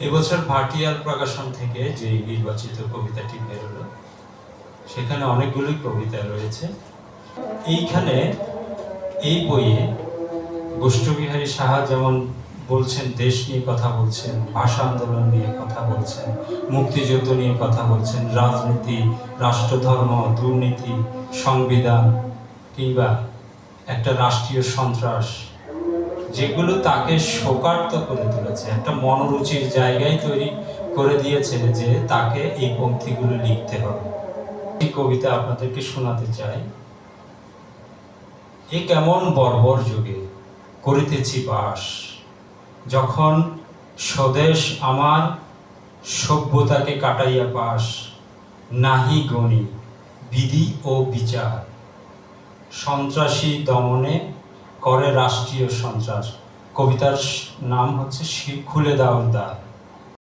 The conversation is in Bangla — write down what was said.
এবছর ভাটিয়াল প্রকাশন থেকে যে নির্বাচিত কবিতাটি বেরোলো, সেখানে অনেকগুলোই কবিতা রয়েছে। এইখানে এই বইয়ে গোষ্ঠবিহারী সাহা যেমন বলছেন, দেশ নিয়ে কথা বলছেন, ভাষা আন্দোলন নিয়ে কথা বলছেন, মুক্তিযুদ্ধ নিয়ে কথা বলছেন, রাজনীতি, রাষ্ট্রধর্ম, দুর্নীতি, সংবিধান কিংবা একটা রাষ্ট্রীয় সন্ত্রাস, যেগুলো তাকে শোকার্ত করে তুলেছে, একটা মনোরুচির জায়গায় তৈরি করে দিয়েছে যে তাকে এই পংক্তিগুলো লিখতে হবে। এই কবিতা আপনাদেরকে শোনাতে চাই। এ কেমন বর্বর যুগে করিতেছি বাস, যখন স্বদেশ আমার সভ্যতাকে কাটাইয়া পাস, নাহি গণি বিধি ও বিচার, সন্ত্রাসী দমনে করে রাষ্ট্রীয় সন্ত্রাস। কবিতার নাম হচ্ছে খুলে দাও দ্বার।